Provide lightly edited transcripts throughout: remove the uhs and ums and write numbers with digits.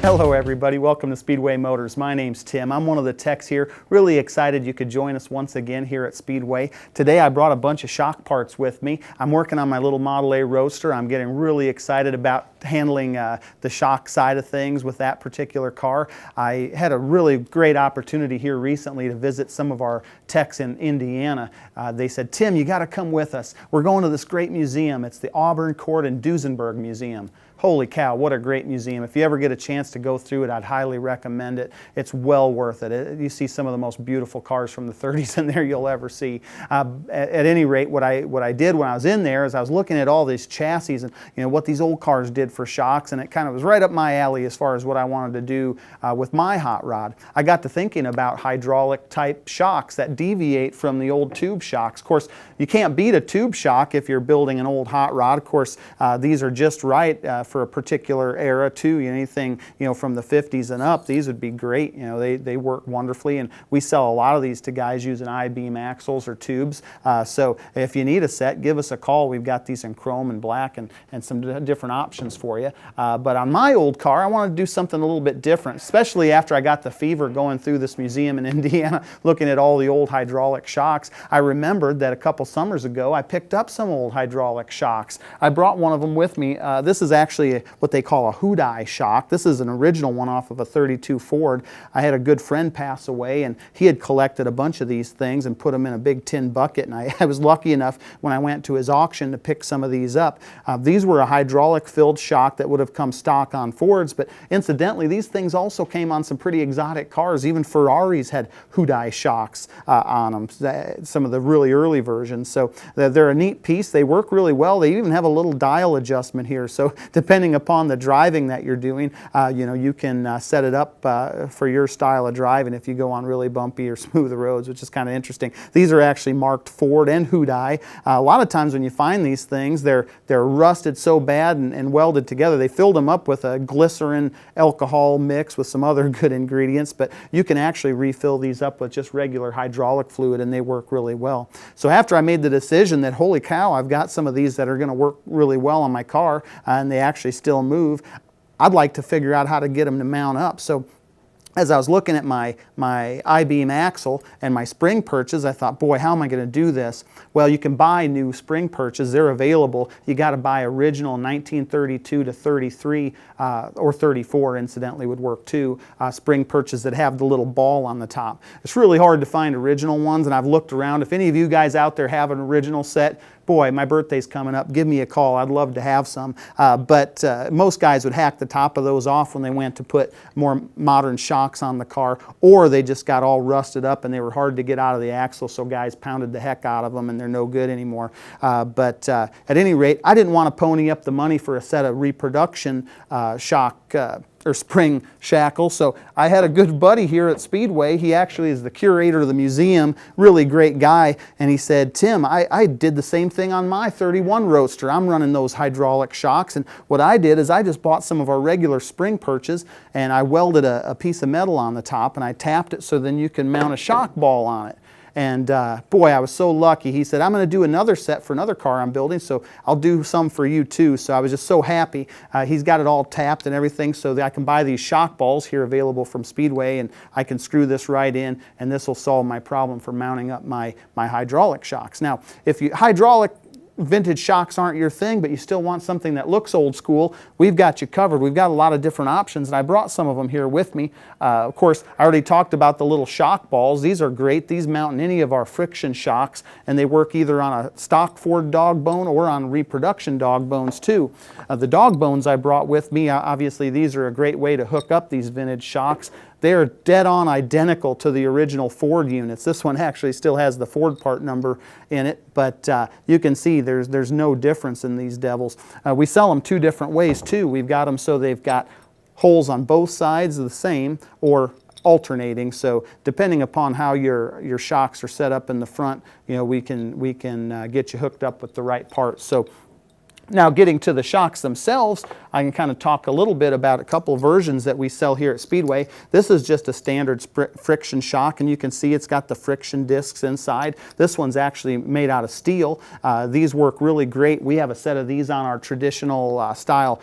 Hello everybody, welcome to Speedway Motors. My name's Tim. I'm one of the techs here. Really excited you could join us once again here at Speedway. Today I brought a bunch of shock parts with me. I'm working on my little Model A Roadster. I'm getting really excited about handling the shock side of things with that particular car. I had a really great opportunity here recently to visit some of our techs in Indiana. They said, Tim, you got to come with us. We're going to this great museum. It's the Auburn Court and Duesenberg Museum. Holy cow, what a great museum. If you ever get a chance to go through it, I'd highly recommend it. It's well worth it. You see some of the most beautiful cars from the 30s in there you'll ever see. At any rate, what I did when I was in there is I was looking at all these chassis and what these old cars did for shocks, and it kind of was right up my alley as far as what I wanted to do with my hot rod. I got to thinking about hydraulic type shocks that deviate from the old tube shocks. Of course, you can't beat a tube shock if you're building an old hot rod. Of course, these are just right for a particular era too. Anything from the 50s and up, these would be great. They work wonderfully, and we sell a lot of these to guys using I-beam axles or tubes. So if you need a set, give us a call. We've got these in chrome and black and some different options for you. But on my old car, I wanted to do something a little bit different, especially after I got the fever going through this museum in Indiana, looking at all the old hydraulic shocks. I remembered that a couple summers ago I picked up some old hydraulic shocks. I brought one of them with me. This is actually what they call a hood-eye shock. This is an original one off of a 32 Ford. I had a good friend pass away, and he had collected a bunch of these things and put them in a big tin bucket, and I was lucky enough when I went to his auction to pick some of these up. These were a hydraulic filled shock that would have come stock on Fords, but incidentally these things also came on some pretty exotic cars. Even Ferraris had hood-eye shocks on them, some of the really early versions. So they're a neat piece. They work really well. They even have a little dial adjustment here, so depending upon the driving that you're doing, you can set it up for your style of driving if you go on really bumpy or smooth roads, which is kind of interesting. These are actually marked Ford and hood-eye. A lot of times when you find these things, they're rusted so bad and welded together. They filled them up with a glycerin alcohol mix with some other good ingredients, but you can actually refill these up with just regular hydraulic fluid, and they work really well. So after I made the decision that, holy cow, I've got some of these that are going to work really well on my car, and they actually still move, I'd like to figure out how to get them to mount up. So as I was looking at my I-beam axle and my spring perches, I thought, boy, how am I going to do this? Well, you can buy new spring perches. They're available. You got to buy original 1932 to 33 or 34, incidentally, would work too, spring perches that have the little ball on the top. It's really hard to find original ones, and I've looked around. If any of you guys out there have an original set, boy, my birthday's coming up. Give me a call. I'd love to have some. But most guys would hack the top of those off when they went to put more modern shocks on the car, or they just got all rusted up and they were hard to get out of the axle, so guys pounded the heck out of them and they're no good anymore. But at any rate, I didn't want to pony up the money for a set of reproduction shock or spring shackles. So I had a good buddy here at Speedway. He actually is the curator of the museum, really great guy, and he said, Tim, I did the same thing on my 31 Roadster. I'm running those hydraulic shocks, and what I did is I just bought some of our regular spring perches and I welded a piece of metal on the top and I tapped it so then you can mount a shock ball on it. And boy, I was so lucky. He said, I'm going to do another set for another car I'm building, so I'll do some for you too. So I was just so happy. He's got it all tapped and everything so that I can buy these shock balls here available from Speedway, and I can screw this right in, and this will solve my problem for mounting up my hydraulic shocks. Now, if hydraulic vintage shocks aren't your thing, but you still want something that looks old school, we've got you covered. We've got a lot of different options, and I brought some of them here with me. Of course, I already talked about the little shock balls. These are great. These mount in any of our friction shocks, and they work either on a stock Ford dog bone or on reproduction dog bones too. The dog bones I brought with me, obviously these are a great way to hook up these vintage shocks. They are dead on identical to the original Ford units. This one actually still has the Ford part number in it, but you can see there's no difference in these devils. We sell them two different ways too. We've got them so they've got holes on both sides the same, or alternating. So depending upon how your shocks are set up in the front, we can get you hooked up with the right parts. So Now, getting to the shocks themselves, I can kind of talk a little bit about a couple of versions that we sell here at Speedway. This is just a standard friction shock, and you can see it's got the friction discs inside. This one's actually made out of steel. These work really great. We have a set of these on our traditional style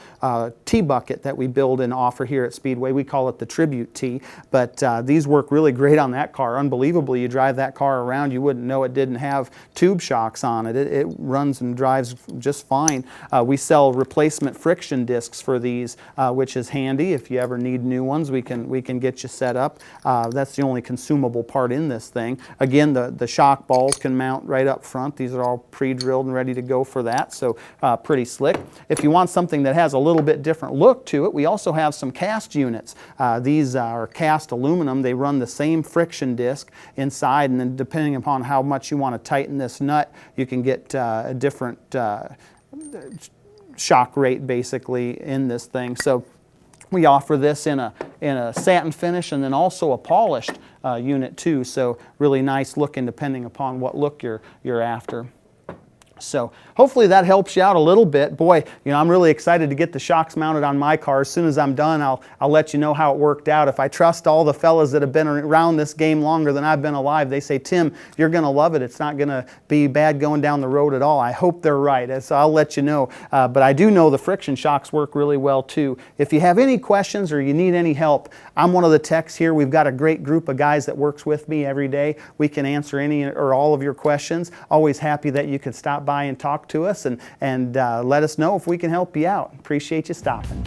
T-bucket that we build and offer here at Speedway. We call it the Tribute T, but these work really great on that car. Unbelievably, you drive that car around, you wouldn't know it didn't have tube shocks on it. It runs and drives just fine. We sell replacement friction discs for these, which is handy. If you ever need new ones, we can get you set up. That's the only consumable part in this thing. Again, the shock balls can mount right up front. These are all pre-drilled and ready to go for that, so pretty slick. If you want something that has a little bit different look to it, we also have some cast units. These are cast aluminum. They run the same friction disc inside, and then depending upon how much you want to tighten this nut, you can get a different shock rate basically in this thing. So we offer this in a satin finish and then also a polished unit too. So really nice looking depending upon what look you're after. So hopefully that helps you out a little bit. Boy, you know, I'm really excited to get the shocks mounted on my car. As soon as I'm done, I'll let you know how it worked out. If I trust all the fellas that have been around this game longer than I've been alive, they say, Tim, you're going to love it. It's not going to be bad going down the road at all. I hope they're right. So I'll let you know. But I do know the friction shocks work really well too. If you have any questions or you need any help, I'm one of the techs here. We've got a great group of guys that works with me every day. We can answer any or all of your questions. Always happy that you could stop by and talk to us and let us know if we can help you out. Appreciate you stopping.